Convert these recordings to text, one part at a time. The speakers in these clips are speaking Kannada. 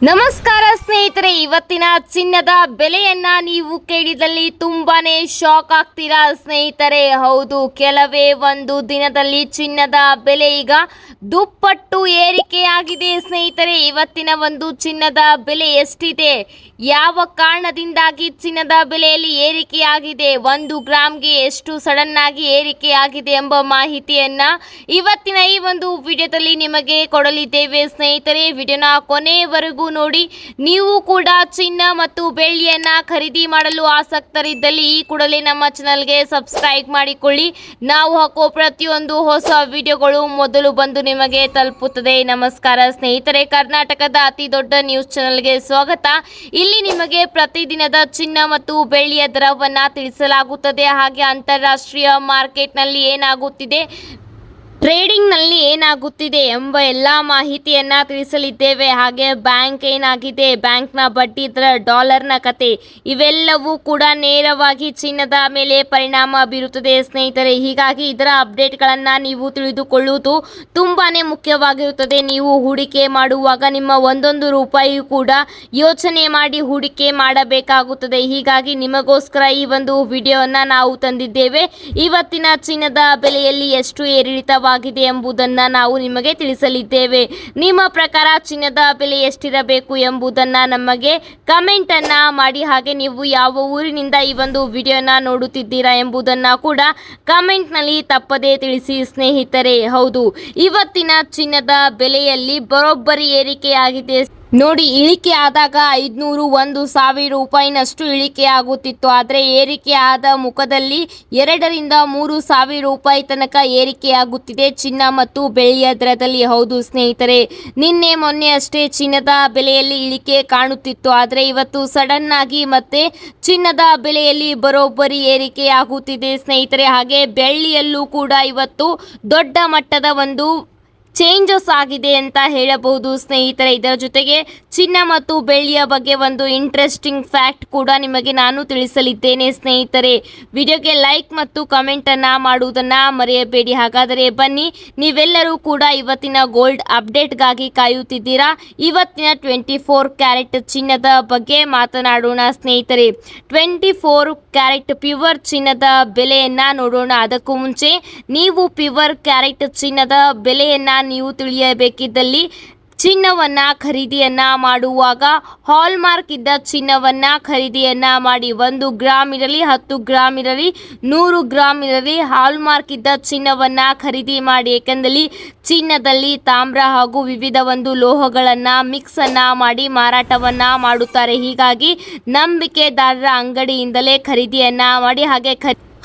ನಮಸ್ಕಾರ ಸ್ನೇಹಿತರೆ, ಇವತ್ತಿನ ಚಿನ್ನದ ಬೆಲೆಯನ್ನ ನೀವು ಕೇಳಿದಲ್ಲಿ ತುಂಬಾನೇ ಶಾಕ್ ಆಗ್ತೀರಾ ಸ್ನೇಹಿತರೆ. ಹೌದು, ಕೆಲವೇ ಒಂದು ದಿನದಲ್ಲಿ ಚಿನ್ನದ ಬೆಲೆ ಈಗ ದುಪ್ಪಟ್ಟು ಏರಿಕೆಯಾಗಿದೆ ಸ್ನೇಹಿತರೆ. ಇವತ್ತಿನ ಒಂದು ಚಿನ್ನದ ಬೆಲೆ ಎಷ್ಟಿದೆ, ಯಾವ ಕಾರಣದಿಂದಾಗಿ ಚಿನ್ನದ ಬೆಲೆಯಲ್ಲಿ ಏರಿಕೆಯಾಗಿದೆ, 1 ಗ್ರಾಮ್ಗೆ ಎಷ್ಟು ಸಡನ್ ಆಗಿ ಏರಿಕೆಯಾಗಿದೆ ಎಂಬ ಮಾಹಿತಿಯನ್ನ ಇವತ್ತಿನ ಈ ಒಂದು ವಿಡಿಯೋದಲ್ಲಿ ನಿಮಗೆ ಕೊಡಲಿದ್ದೇವೆ ಸ್ನೇಹಿತರೆ. ವಿಡಿಯೋನ ಕೊನೆಯವರೆಗೂ ನೋಡಿ. ನೀವು ಕೂಡ ಚಿನ್ನ ಮತ್ತು ಬೆಳ್ಳಿಯನ್ನ ಖರೀದಿ ಮಾಡಲು ಆಸಕ್ತರಿದ್ದಲ್ಲಿ ಈ ಕೂಡಲೇ ನಮ್ಮ ಚಾನಲ್ಗೆ ಸಬ್ಸ್ಕ್ರೈಬ್ ಮಾಡಿಕೊಳ್ಳಿ. ನಾವು ಹಾಕೋ ಪ್ರತಿಯೊಂದು ಹೊಸ ವಿಡಿಯೋಗಳು ಮೊದಲು ಬಂದು ನಿಮಗೆ ತಲುಪುತ್ತದೆ. ನಮಸ್ಕಾರ ಸ್ನೇಹಿತರೆ, ಕರ್ನಾಟಕದ ಅತಿ ದೊಡ್ಡ ನ್ಯೂಸ್ ಚಾನಲ್ಗೆ ಸ್ವಾಗತ. ಇಲ್ಲಿ ನಿಮಗೆ ಪ್ರತಿದಿನದ ಚಿನ್ನ ಮತ್ತು ಬೆಳ್ಳಿಯ ದರವನ್ನ ತಿಳಿಸಲಾಗುತ್ತದೆ. ಹಾಗೆ ಅಂತಾರಾಷ್ಟ್ರೀಯ ಮಾರ್ಕೆಟ್ನಲ್ಲಿ ಏನಾಗುತ್ತಿದೆ, ಟ್ರೇಡಿಂಗ್ನಲ್ಲಿ ಏನಾಗುತ್ತಿದೆ ಎಂಬ ಎಲ್ಲ ಮಾಹಿತಿಯನ್ನು ತಿಳಿಸಲಿದ್ದೇವೆ. ಹಾಗೆ ಬ್ಯಾಂಕ್ ಏನಾಗಿದೆ, ಬ್ಯಾಂಕ್ನ ಬಡ್ಡಿ ದರ, ಡಾಲರ್ನ ಕತೆ, ಇವೆಲ್ಲವೂ ಕೂಡ ನೇರವಾಗಿ ಚಿನ್ನದ ಮೇಲೆ ಪರಿಣಾಮ ಬೀರುತ್ತದೆ ಸ್ನೇಹಿತರೆ. ಹೀಗಾಗಿ ಇದರ ಅಪ್ಡೇಟ್ಗಳನ್ನು ನೀವು ತಿಳಿದುಕೊಳ್ಳುವುದು ತುಂಬಾ ಮುಖ್ಯವಾಗಿರುತ್ತದೆ. ನೀವು ಹೂಡಿಕೆ ಮಾಡುವಾಗ ನಿಮ್ಮ ಒಂದೊಂದು ರೂಪಾಯಿಯೂ ಕೂಡ ಯೋಚನೆ ಮಾಡಿ ಹೂಡಿಕೆ ಮಾಡಬೇಕಾಗುತ್ತದೆ. ಹೀಗಾಗಿ ನಿಮಗೋಸ್ಕರ ಈ ಒಂದು ವಿಡಿಯೋವನ್ನು ನಾವು ತಂದಿದ್ದೇವೆ. ಇವತ್ತಿನ ಚಿನ್ನದ ಬೆಲೆಯಲ್ಲಿ ಎಷ್ಟು ಏರಿಳಿತವಾಗಿದೆ ಎಂಬುದನ್ನು ನಾವು ನಿಮಗೆ ತಿಳಿಸಲಿದ್ದೇವೆ. ನಿಮ್ಮ ಪ್ರಕಾರ ಚಿನ್ನದ ಬೆಲೆ ಎಷ್ಟಿರಬೇಕು ಎಂಬುದನ್ನು ನಮಗೆ ಕಮೆಂಟ್ ಅನ್ನ ಮಾಡಿ. ಹಾಗೆ ನೀವು ಯಾವ ಊರಿನಿಂದ ಈ ಒಂದು ವಿಡಿಯೋನ ನೋಡುತ್ತಿದ್ದೀರಾ ಎಂಬುದನ್ನು ಕೂಡ ಕಮೆಂಟ್ ನಲ್ಲಿ ತಪ್ಪದೇ ತಿಳಿಸಿ ಸ್ನೇಹಿತರೆ. ಹೌದು, ಇವತ್ತಿನ ಚಿನ್ನದ ಬೆಲೆಯಲ್ಲಿ ಬರೋಬ್ಬರಿ ಏರಿಕೆಯಾಗಿದೆ ನೋಡಿ. ಇಳಿಕೆ ಆದಾಗ 500, 1,000 ರೂಪಾಯಿನಷ್ಟು ಇಳಿಕೆ ಆಗುತ್ತಿತ್ತು. ಆದರೆ ಏರಿಕೆ ಆದ ಮುಖದಲ್ಲಿ 2,000 ರಿಂದ 3,000 ರೂಪಾಯಿ ತನಕ ಏರಿಕೆಯಾಗುತ್ತಿದೆ ಚಿನ್ನ ಮತ್ತು ಬೆಳ್ಳಿಯ ದರದಲ್ಲಿ. ಹೌದು ಸ್ನೇಹಿತರೆ, ನಿನ್ನೆ ಮೊನ್ನೆ ಅಷ್ಟೇ ಚಿನ್ನದ ಬೆಲೆಯಲ್ಲಿ ಇಳಿಕೆ ಕಾಣುತ್ತಿತ್ತು. ಆದರೆ ಇವತ್ತು ಸಡನ್ ಆಗಿ ಮತ್ತೆ ಚಿನ್ನದ ಬೆಲೆಯಲ್ಲಿ ಬರೋಬ್ಬರಿ ಏರಿಕೆಯಾಗುತ್ತಿದೆ ಸ್ನೇಹಿತರೆ. ಹಾಗೆ ಬೆಳ್ಳಿಯಲ್ಲೂ ಕೂಡ ಇವತ್ತು ದೊಡ್ಡ ಮಟ್ಟದ ಒಂದು ಚೇಂಜಸ್ ಆಗಿದೆ ಅಂತ ಹೇಳಬಹುದು ಸ್ನೇಹಿತರೆ. ಇದರ ಜೊತೆಗೆ ಚಿನ್ನ ಮತ್ತು ಬೆಳ್ಳಿಯ ಬಗ್ಗೆ ಒಂದು ಇಂಟ್ರೆಸ್ಟಿಂಗ್ ಫ್ಯಾಕ್ಟ್ ಕೂಡ ನಿಮಗೆ ನಾನು ತಿಳಿಸಲಿದ್ದೇನೆ ಸ್ನೇಹಿತರೆ. ವಿಡಿಯೋಗೆ ಲೈಕ್ ಮತ್ತು ಕಮೆಂಟ್ ಅನ್ನ ಮಾಡುವುದನ್ನ ಮರೆಯಬೇಡಿ. ಹಾಗಾದರೆ ಬನ್ನಿ, ನೀವೆಲ್ಲರೂ ಕೂಡ ಇವತ್ತಿನ ಗೋಲ್ಡ್ ಅಪ್ಡೇಟ್ಗಾಗಿ ಕಾಯುತ್ತಿದ್ದೀರಾ. ಇವತ್ತಿನ 24 ಕ್ಯಾರೆಟ್ ಚಿನ್ನದ ಬಗ್ಗೆ ಮಾತನಾಡೋಣ ಸ್ನೇಹಿತರೆ. 24 ಕ್ಯಾರೆಟ್ ಪ್ಯೂರ್ ಚಿನ್ನದ ಬೆಲೆಯನ್ನ ನೋಡೋಣ. ಅದಕ್ಕೂ ಮುಂಚೆ ನೀವು ಪ್ಯೂರ್ ಕ್ಯಾರೆಟ್ ಚಿನ್ನದ ಬೆಲೆಯನ್ನ ನೀವು ತಿಳಿಯಬೇಕಿದ್ದಲ್ಲಿ ಚಿನ್ನವನ್ನು ಖರೀದಿಯನ್ನು ಮಾಡುವಾಗ ಹಾಲ್ಮಾರ್ಕ್ ಇದ್ದ ಚಿನ್ನವನ್ನು ಖರೀದಿಯನ್ನು ಮಾಡಿ. 1 ಗ್ರಾಮ್ ಇರಲಿ, 10 ಗ್ರಾಮ್ ಇರಲಿ, 100 ಗ್ರಾಮ್ ಇರಲಿ, ಹಾಲ್ಮಾರ್ಕ್ ಇದ್ದ ಚಿನ್ನವನ್ನು ಖರೀದಿ ಮಾಡಿ. ಏಕೆಂದರೆ ಚಿನ್ನದಲ್ಲಿ ತಾಮ್ರ ಹಾಗೂ ವಿವಿಧ ಒಂದು ಲೋಹಗಳನ್ನು ಮಿಕ್ಸನ್ನು ಮಾಡಿ ಮಾರಾಟವನ್ನು ಮಾಡುತ್ತಾರೆ. ಹೀಗಾಗಿ ನಂಬಿಕೆದಾರರ ಅಂಗಡಿಯಿಂದಲೇ ಖರೀದಿಯನ್ನು ಮಾಡಿ.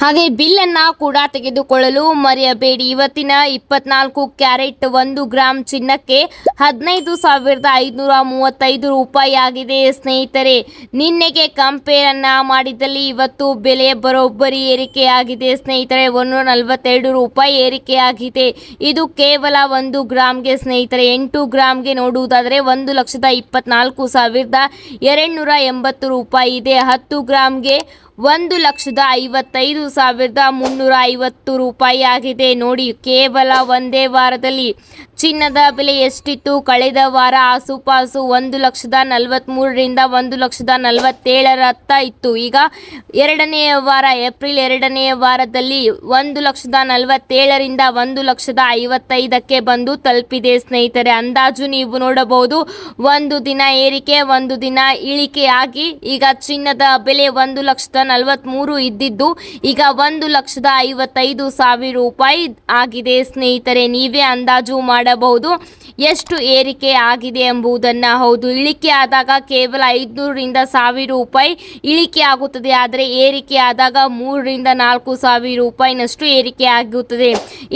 ಹಾಗೆ ಬಿಲ್ಲನ್ನು ಕೂಡ ತೆಗೆದುಕೊಳ್ಳಲು ಮರೆಯಬೇಡಿ. ಇವತ್ತಿನ 24 ಕ್ಯಾರೆಟ್ 1 ಗ್ರಾಮ್ ಚಿನ್ನಕ್ಕೆ 15,535 ರೂಪಾಯಿ ಆಗಿದೆ ಸ್ನೇಹಿತರೆ. ನಿನ್ನೆಗೆ ಕಂಪೇರನ್ನು ಮಾಡಿದಲ್ಲಿ ಇವತ್ತು ಬೆಲೆ ಬರೋಬ್ಬರಿ ಏರಿಕೆಯಾಗಿದೆ ಸ್ನೇಹಿತರೆ. 142 ರೂಪಾಯಿ ಏರಿಕೆಯಾಗಿದೆ. ಇದು ಕೇವಲ 1 ಗ್ರಾಮ್ಗೆ ಸ್ನೇಹಿತರೆ. 8 ಗ್ರಾಮ್ಗೆ ನೋಡುವುದಾದರೆ 1,54,280 ರೂಪಾಯಿ ಇದೆ. 10 ಗ್ರಾಮ್ಗೆ 1,55,350 ರೂಪಾಯಿ ಆಗಿದೆ ನೋಡಿ. ಕೇವಲ ಒಂದೇ ವಾರದಲ್ಲಿ ಚಿನ್ನದ ಬೆಲೆ ಎಷ್ಟಿತ್ತು? ಕಳೆದ ವಾರ ಆಸುಪಾಸು 1,43,000 ರಿಂದ 1,47,000 ಇತ್ತು. ಈಗ ಎರಡನೆಯ ವಾರ, ಏಪ್ರಿಲ್ 2ನೇ ವಾರದಲ್ಲಿ 1,47,000 ರಿಂದ 1,55,000 ಬಂದು ತಲುಪಿದೆ ಸ್ನೇಹಿತರೆ. ಅಂದಾಜು ನೀವು ನೋಡಬಹುದು, ಒಂದು ದಿನ ಏರಿಕೆ, ಒಂದು ದಿನ ಇಳಿಕೆಯಾಗಿ ಈಗ ಚಿನ್ನದ ಬೆಲೆ 1,43,000 ಇದ್ದಿದ್ದು ಈಗ 1,55,000 ರೂಪಾಯಿ ಆಗಿದೆ ಸ್ನೇಹಿತರೆ. ನೀವೇ ಅಂದಾಜು ಮಾಡಬಹುದು ಎಷ್ಟು ಏರಿಕೆ ಆಗಿದೆ ಎಂಬುದನ್ನು. ಹೌದು, ಇಳಿಕೆ ಆದಾಗ ಕೇವಲ 500 ರಿಂದ 1,000 ರೂಪಾಯಿ ಇಳಿಕೆ ಆಗುತ್ತದೆ. ಆದರೆ ಏರಿಕೆ ಆದಾಗ 3,000 ರಿಂದ 4,000 ರೂಪಾಯಿನಷ್ಟು ಏರಿಕೆ ಆಗುತ್ತದೆ.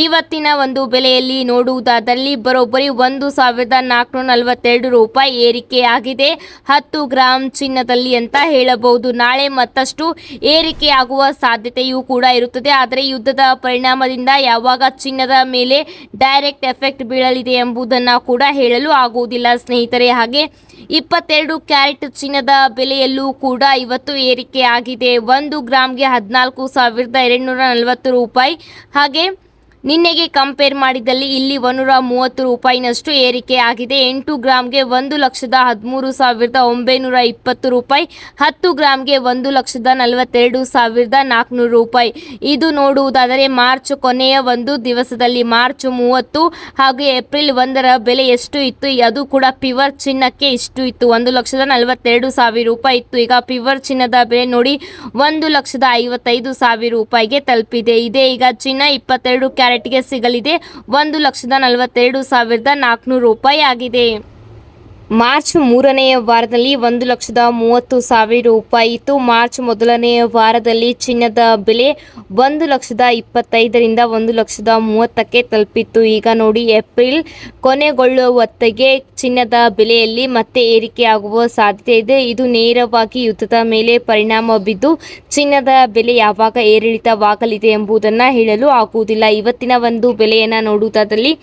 ಇವತ್ತಿನ ಒಂದು ಬೆಲೆಯಲ್ಲಿ ನೋಡುವುದಾದಲ್ಲಿ ಬರೋಬ್ಬರಿ 1,442 ರೂಪಾಯಿ ಏರಿಕೆಯಾಗಿದೆ 10 ಗ್ರಾಮ್ ಚಿನ್ನದಲ್ಲಿ ಅಂತ ಹೇಳಬಹುದು. ನಾಳೆ ಮತ್ತಷ್ಟು ಏರಿಕೆಯಾಗುವ ಸಾಧ್ಯತೆಯೂ ಕೂಡ ಇರುತ್ತದೆ. ಆದರೆ ಯುದ್ಧದ ಪರಿಣಾಮದಿಂದ ಯಾವಾಗ ಚಿನ್ನದ ಮೇಲೆ ಡೈರೆಕ್ಟ್ ಎಫೆಕ್ಟ್ ಬೀಳಲಿದೆ ಎಂಬುದನ್ನು ಕೂಡ ಹೇಳಲು ಆಗುವುದಿಲ್ಲ ಸ್ನೇಹಿತರೆ. ಹಾಗೆ 22 ಕ್ಯಾರೆಟ್ ಚಿನ್ನದ ಬೆಲೆಯಲ್ಲೂ ಕೂಡ ಇವತ್ತು ಏರಿಕೆ ಆಗಿದೆ. 1 ಗ್ರಾಮ್ಗೆ 14,240 ರೂಪಾಯಿ. ಹಾಗೆ ನಿನ್ನೆಗೆ ಕಂಪೇರ್ ಮಾಡಿದಲ್ಲಿ ಇಲ್ಲಿ 130 ರೂಪಾಯಿನಷ್ಟು ಏರಿಕೆ ಆಗಿದೆ. 8 ಗ್ರಾಮ್ಗೆ 1,13,920 ರೂಪಾಯಿ, 10 ಗ್ರಾಮ್ಗೆ 1,42,400 ರೂಪಾಯಿ. ಇದು ನೋಡುವುದಾದರೆ ಮಾರ್ಚ್ ಕೊನೆಯ ಒಂದು ದಿವಸದಲ್ಲಿ ಮಾರ್ಚ್ 30 ಹಾಗೂ ಏಪ್ರಿಲ್ 1ರ ಬೆಲೆ ಎಷ್ಟು ಇತ್ತು, ಅದು ಕೂಡ ಪ್ಯೂರ್ ಚಿನ್ನಕ್ಕೆ ಇಷ್ಟು ಇತ್ತು, 1,42,000 ರೂಪಾಯಿ ಇತ್ತು. ಈಗ ಪ್ಯೂರ್ ಚಿನ್ನದ ಬೆಲೆ ನೋಡಿ 1,55,000 ರೂಪಾಯಿಗೆ ತಲುಪಿದೆ. ಇದೇ ಈಗ ಚಿನ್ನ 22 ಕ್ಯಾರೆಟ್ಗೆ ಸಿಗಲಿದೆ 1,42,400 ರೂಪಾಯಿ ಆಗಿದೆ. ಮಾರ್ಚ್ 3ನೆಯ ವಾರದಲ್ಲಿ 1,30,000 ರೂಪಾಯಿ ಇತ್ತು. ಮಾರ್ಚ್ ಮೊದಲನೆಯ ವಾರದಲ್ಲಿ ಚಿನ್ನದ ಬೆಲೆ 1,25,000ರಿಂದ 1,30,000ಕ್ಕೆ ತಲುಪಿತ್ತು. ಈಗ ನೋಡಿ ಏಪ್ರಿಲ್ ಕೊನೆಗೊಳ್ಳುವ ಹೊತ್ತಿಗೆ ಚಿನ್ನದ ಬೆಲೆಯಲ್ಲಿ ಮತ್ತೆ ಏರಿಕೆಯಾಗುವ ಸಾಧ್ಯತೆ ಇದೆ. ಇದು ನೇರವಾಗಿ ಯುದ್ಧದ ಮೇಲೆ ಪರಿಣಾಮ ಬಿದ್ದು ಚಿನ್ನದ ಬೆಲೆ ಯಾವಾಗ ಏರಿಳಿತವಾಗಲಿದೆ ಎಂಬುದನ್ನು ಹೇಳಲು ಆಗುವುದಿಲ್ಲ. ಇವತ್ತಿನ ಒಂದು ಬೆಲೆಯನ್ನು ನೋಡುವುದಾದಲ್ಲಿ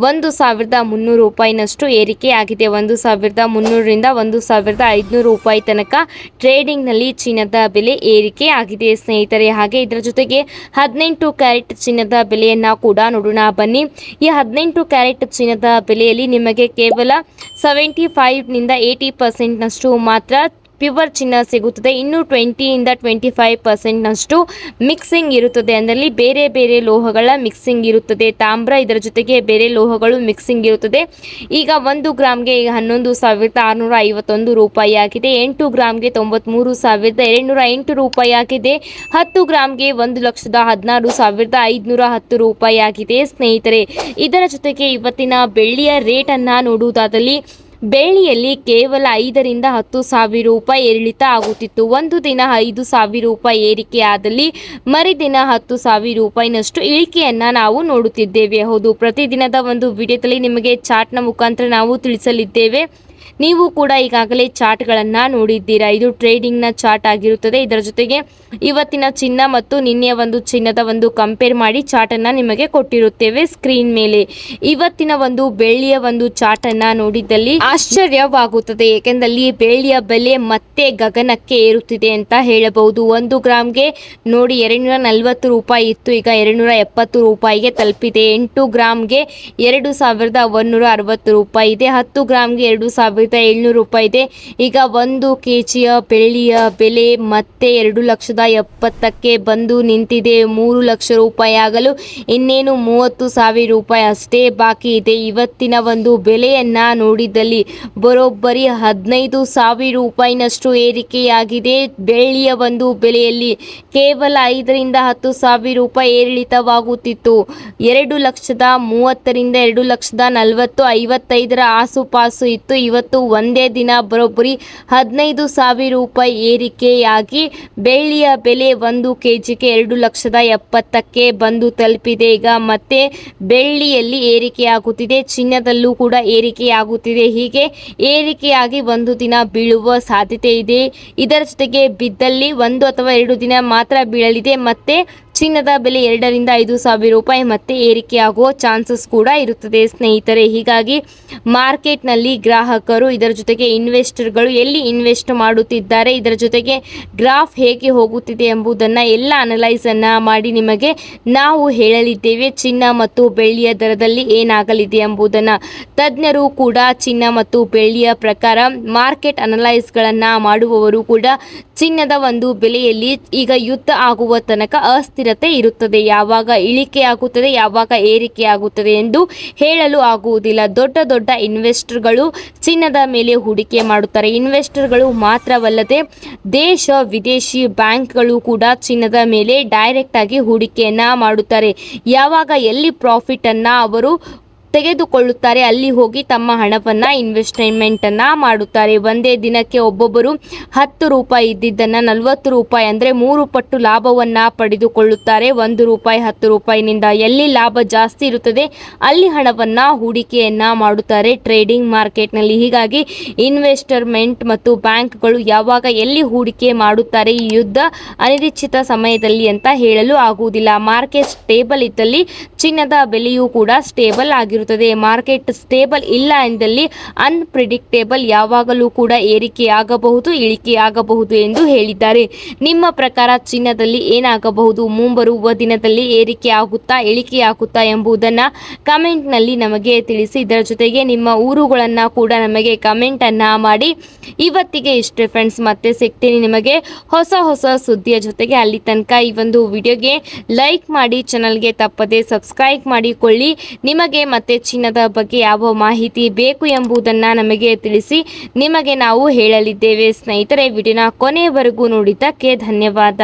1,300 ರೂಪಾಯಿನಷ್ಟು ಏರಿಕೆಯಾಗಿದೆ. 1,300ರಿಂದ 1,500 ರೂಪಾಯಿ ತನಕ ಟ್ರೇಡಿಂಗ್ನಲ್ಲಿ ಚಿನ್ನದ ಬೆಲೆ ಏರಿಕೆ ಆಗಿದೆ ಸ್ನೇಹಿತರೆ. ಹಾಗೆ ಇದರ ಜೊತೆಗೆ 18 ಕ್ಯಾರೆಟ್ ಚಿನ್ನದ ಬೆಲೆಯನ್ನು ಕೂಡ ನೋಡೋಣ ಬನ್ನಿ. ಈ 18 ಕ್ಯಾರೆಟ್ ಚಿನ್ನದ ಬೆಲೆಯಲ್ಲಿ ನಿಮಗೆ ಕೇವಲ 75ನಿಂದ 80%ನಷ್ಟು ಮಾತ್ರ ಪ್ಯೂರ್ ಚಿನ್ನ ಸಿಗುತ್ತದೆ. ಇನ್ನು 20ಇಂದ 25%ನಷ್ಟು ಮಿಕ್ಸಿಂಗ್ ಇರುತ್ತದೆ. ಅದರಲ್ಲಿ ಬೇರೆ ಬೇರೆ ಲೋಹಗಳ ಮಿಕ್ಸಿಂಗ್ ಇರುತ್ತದೆ. ತಾಮ್ರ ಇದರ ಜೊತೆಗೆ ಬೇರೆ ಲೋಹಗಳು ಮಿಕ್ಸಿಂಗ್ ಇರುತ್ತದೆ. ಈಗ 1 ಗ್ರಾಮ್ಗೆ 11,651 ರೂಪಾಯಿ ಆಗಿದೆ. 8 ಗ್ರಾಮ್ಗೆ 93,208 ರೂಪಾಯಿ ಆಗಿದೆ. 10 ಗ್ರಾಮ್ಗೆ 1,16,510 ರೂಪಾಯಿ ಆಗಿದೆ ಸ್ನೇಹಿತರೆ. ಇದರ ಜೊತೆಗೆ ಇವತ್ತಿನ ಬೆಳ್ಳಿಯ ರೇಟನ್ನು ನೋಡುವುದಾದಲ್ಲಿ ಬೆಳ್ಳಿಯಲ್ಲಿ ಕೇವಲ 5ರಿಂದ 10,000 ರೂಪಾಯಿ ಏರಿಳಿತ ಆಗುತ್ತಿತ್ತು. ಒಂದು ದಿನ 5,000 ರೂಪಾಯಿ ಏರಿಕೆ ಆದಲ್ಲಿ ಮರುದಿನ 10,000 ರೂಪಾಯಿನಷ್ಟು ಇಳಿಕೆಯನ್ನು ನಾವು ನೋಡುತ್ತಿದ್ದೇವೆ. ಹೌದು, ಪ್ರತಿದಿನದ ಒಂದು ವಿಡಿಯೋದಲ್ಲಿ ನಿಮಗೆ ಚಾರ್ಟ್ನ ಮುಖಾಂತರ ನಾವು ತಿಳಿಸಲಿದ್ದೇವೆ. ನೀವು ಕೂಡ ಈಗಾಗಲೇ ಚಾರ್ಟ್ಗಳನ್ನು ನೋಡಿದ್ದೀರಾ. ಇದು ಟ್ರೇಡಿಂಗ್ನ ಚಾರ್ಟ್ ಆಗಿರುತ್ತದೆ. ಇದರ ಜೊತೆಗೆ ಇವತ್ತಿನ ಚಿನ್ನ ಮತ್ತು ನಿನ್ನೆಯ ಒಂದು ಚಿನ್ನದ ಒಂದು ಕಂಪೇರ್ ಮಾಡಿ ಚಾರ್ಟನ್ನು ನಿಮಗೆ ಕೊಟ್ಟಿರುತ್ತೇವೆ ಸ್ಕ್ರೀನ್ ಮೇಲೆ. ಇವತ್ತಿನ ಒಂದು ಬೆಳ್ಳಿಯ ಒಂದು ಚಾರ್ಟನ್ನು ನೋಡಿದಲ್ಲಿ ಆಶ್ಚರ್ಯವಾಗುತ್ತದೆ. ಏಕೆಂದಲ್ಲಿ ಬೆಳ್ಳಿಯ ಬೆಲೆ ಮತ್ತೆ ಗಗನಕ್ಕೆ ಏರುತ್ತಿದೆ ಅಂತ ಹೇಳಬಹುದು. 1 ಗ್ರಾಮ್ಗೆ ನೋಡಿ 240 ರೂಪಾಯಿ ಇತ್ತು, ಈಗ 270 ರೂಪಾಯಿಗೆ ತಲುಪಿದೆ. 8 ಗ್ರಾಮ್ಗೆ 2,160 ರೂಪಾಯಿ ಇದೆ. 10 ಗ್ರಾಮ್ಗೆ 2,700 ರೂಪಾಯಿ ಇದೆ. ಈಗ 1 ಕೆಜಿಯ ಬೆಳ್ಳಿಯ ಬೆಲೆ ಮತ್ತೆ 2,70,000ಕ್ಕೆ ಬಂದು ನಿಂತಿದೆ. 3 ಲಕ್ಷ ರೂಪಾಯಿ ಆಗಲು ಇನ್ನೇನು 30,000 ರೂಪಾಯಿ ಅಷ್ಟೇ ಬಾಕಿ ಇದೆ. ಇವತ್ತಿನ ಒಂದು ಬೆಲೆಯನ್ನ ನೋಡಿದಲ್ಲಿ ಬರೋಬ್ಬರಿ 15,000 ರೂಪಾಯಿನಷ್ಟು ಏರಿಕೆಯಾಗಿದೆ. ಬೆಳ್ಳಿಯ ಒಂದು ಬೆಲೆಯಲ್ಲಿ ಕೇವಲ 5ರಿಂದ 10,000 ರೂಪಾಯಿ ಏರಿಳಿತವಾಗುತ್ತಿತ್ತು. 2,30,000ರಿಂದ 2,40,000 55ರ ಆಸುಪಾಸು ಇತ್ತು. ಇವತ್ತು ಒಂದೇ ದಿನ ಬರೋಬ್ಬರಿ 15,000 ರೂಪಾಯಿ ಏರಿಕೆಯಾಗಿ ಬೆಳ್ಳಿಯ ಬೆಲೆ 1 ಕೆಜಿಗೆ 2,70,000ಕ್ಕೆ ಬಂದು ತಲುಪಿದೆ. ಈಗ ಮತ್ತೆ ಬೆಳ್ಳಿಯಲ್ಲಿ ಏರಿಕೆಯಾಗುತ್ತಿದೆ, ಚಿನ್ನದಲ್ಲೂ ಕೂಡ ಏರಿಕೆಯಾಗುತ್ತಿದೆ. ಹೀಗೆ ಏರಿಕೆಯಾಗಿ ಒಂದು ದಿನ ಬೀಳುವ ಸಾಧ್ಯತೆ ಇದೆ. ಇದರ ಜೊತೆಗೆ ಬಿದ್ದಲ್ಲಿ 1 ಅಥವಾ 2 ದಿನ ಮಾತ್ರ ಬೀಳಲಿದೆ. ಮತ್ತೆ ಚಿನ್ನದ ಬೆಲೆ 2ರಿಂದ 5,000 ರೂಪಾಯಿ ಮತ್ತೆ ಏರಿಕೆಯಾಗುವ ಚಾನ್ಸಸ್ ಕೂಡ ಇರುತ್ತದೆ ಸ್ನೇಹಿತರೆ. ಹೀಗಾಗಿ ಮಾರ್ಕೆಟ್ನಲ್ಲಿ ಗ್ರಾಹಕರು ಇದರ ಜೊತೆಗೆ ಇನ್ವೆಸ್ಟರ್ಗಳು ಎಲ್ಲಿ ಇನ್ವೆಸ್ಟ್ ಮಾಡುತ್ತಿದ್ದಾರೆ, ಇದರ ಜೊತೆಗೆ ಗ್ರಾಫ್ ಹೇಗೆ ಹೋಗುತ್ತಿದೆ ಎಂಬುದನ್ನು ಎಲ್ಲ ಅನಲೈಸನ್ನು ಮಾಡಿ ನಿಮಗೆ ನಾವು ಹೇಳಲಿದ್ದೇವೆ. ಚಿನ್ನ ಮತ್ತು ಬೆಳ್ಳಿಯ ದರದಲ್ಲಿ ಏನಾಗಲಿದೆ ಎಂಬುದನ್ನು ತಜ್ಞರು ಕೂಡ ಚಿನ್ನ ಮತ್ತು ಬೆಳ್ಳಿಯ ಪ್ರಕಾರ ಮಾರ್ಕೆಟ್ ಅನಲೈಸ್ಗಳನ್ನು ಮಾಡುವವರು ಕೂಡ ಚಿನ್ನದ ಒಂದು ಬೆಲೆಯಲ್ಲಿ ಈಗ ಯುದ್ಧ ಆಗುವ ತನಕ ಅಸ್ಥಿರತೆ ಇರುತ್ತದೆ. ಯಾವಾಗ ಇಳಿಕೆ ಆಗುತ್ತದೆ, ಯಾವಾಗ ಏರಿಕೆ ಆಗುತ್ತದೆ ಎಂದು ಹೇಳಲು ಆಗುವುದಿಲ್ಲ. ದೊಡ್ಡ ದೊಡ್ಡ ಇನ್ವೆಸ್ಟರ್ಗಳು ಚಿನ್ನದ ಮೇಲೆ ಹೂಡಿಕೆ ಮಾಡುತ್ತಾರೆ. ಇನ್ವೆಸ್ಟರ್ಗಳು ಮಾತ್ರವಲ್ಲದೆ ದೇಶ ವಿದೇಶಿ ಬ್ಯಾಂಕ್ಗಳು ಕೂಡ ಚಿನ್ನದ ಮೇಲೆ ಡೈರೆಕ್ಟ್ ಆಗಿ ಹೂಡಿಕೆಯನ್ನ ಮಾಡುತ್ತಾರೆ. ಯಾವಾಗ ಎಲ್ಲಿ ಪ್ರಾಫಿಟ್ ಅನ್ನ ಅವರು ತೆಗೆದುಕೊಳ್ಳುತ್ತಾರೆ ಅಲ್ಲಿ ಹೋಗಿ ತಮ್ಮ ಹಣವನ್ನು ಇನ್ವೆಸ್ಟ್ಮೆಂಟನ್ನು ಮಾಡುತ್ತಾರೆ. ಒಂದೇ ದಿನಕ್ಕೆ ಒಬ್ಬೊಬ್ಬರು 10 ರೂಪಾಯಿ ಇದ್ದಿದ್ದನ್ನು 40 ರೂಪಾಯಿ ಅಂದರೆ 3 ಪಟ್ಟು ಲಾಭವನ್ನು ಪಡೆದುಕೊಳ್ಳುತ್ತಾರೆ. 1 ರೂಪಾಯಿ 10 ರೂಪಾಯಿನಿಂದ ಎಲ್ಲಿ ಲಾಭ ಜಾಸ್ತಿ ಇರುತ್ತದೆ ಅಲ್ಲಿ ಹಣವನ್ನು ಹೂಡಿಕೆಯನ್ನು ಮಾಡುತ್ತಾರೆ ಟ್ರೇಡಿಂಗ್ ಮಾರ್ಕೆಟ್ನಲ್ಲಿ. ಹೀಗಾಗಿ ಇನ್ವೆಸ್ಟ್ಮೆಂಟ್ ಮತ್ತು ಬ್ಯಾಂಕ್ಗಳು ಯಾವಾಗ ಎಲ್ಲಿ ಹೂಡಿಕೆ ಮಾಡುತ್ತಾರೆ ಈ ಯುದ್ಧ ಅನಿರೀಕ್ಷಿತ ಸಮಯದಲ್ಲಿ ಅಂತ ಹೇಳಲು ಆಗುವುದಿಲ್ಲ. ಮಾರ್ಕೆಟ್ ಸ್ಟೇಬಲ್ ಇದ್ದಲ್ಲಿ ಚಿನ್ನದ ಬೆಲೆಯೂ ಕೂಡ ಸ್ಟೇಬಲ್ ಆಗಿರುತ್ತದೆ. ಇರುತ್ತದೆ. ಮಾರ್ಕೆಟ್ ಸ್ಟೇಬಲ್ ಇಲ್ಲ ಎಂದಲ್ಲಿ ಅನ್ಪ್ರಿಡಿಕ್ಟೇಬಲ್ ಯಾವಾಗಲೂ ಕೂಡ ಏರಿಕೆಯಾಗಬಹುದು ಇಳಿಕೆಯಾಗಬಹುದು ಎಂದು ಹೇಳಿದ್ದಾರೆ. ನಿಮ್ಮ ಪ್ರಕಾರ ಚಿನ್ನದಲ್ಲಿ ಏನಾಗಬಹುದು? ಮುಂಬರುವ ದಿನದಲ್ಲಿ ಏರಿಕೆ ಆಗುತ್ತಾ ಇಳಿಕೆಯಾಗುತ್ತಾ ಎಂಬುದನ್ನು ಕಮೆಂಟ್ನಲ್ಲಿ ನಮಗೆ ತಿಳಿಸಿ. ಇದರ ಜೊತೆಗೆ ನಿಮ್ಮ ಊರುಗಳನ್ನ ಕೂಡ ನಮಗೆ ಕಮೆಂಟ್ ಅನ್ನ ಮಾಡಿ. ಇವತ್ತಿಗೆ ಇಷ್ಟೇ ಫ್ರೆಂಡ್ಸ್, ಮತ್ತೆ ಸಿಗ್ತೀನಿ ನಿಮಗೆ ಹೊಸ ಸುದ್ದಿಯ ಜೊತೆಗೆ. ಅಲ್ಲಿ ತನಕ ಈ ಒಂದು ವಿಡಿಯೋಗೆ ಲೈಕ್ ಮಾಡಿ, ಚಾನಲ್ಗೆ ತಪ್ಪದೆ ಸಬ್ಸ್ಕ್ರೈಬ್ ಮಾಡಿಕೊಳ್ಳಿ. ನಿಮಗೆ ಮತ್ತೆ ಚಿನ್ನದ ಬಗ್ಗೆ ಯಾವ ಮಾಹಿತಿ ಬೇಕು ಎಂಬುದನ್ನು ನಮಗೆ ತಿಳಿಸಿ, ನಿಮಗೆ ನಾವು ಹೇಳಲಿದ್ದೇವೆ ಸ್ನೇಹಿತರೆ. ವಿಡಿಯೋನ ಕೊನೆಯವರೆಗೂ ನೋಡಿದ್ದಕ್ಕೆ ಧನ್ಯವಾದ.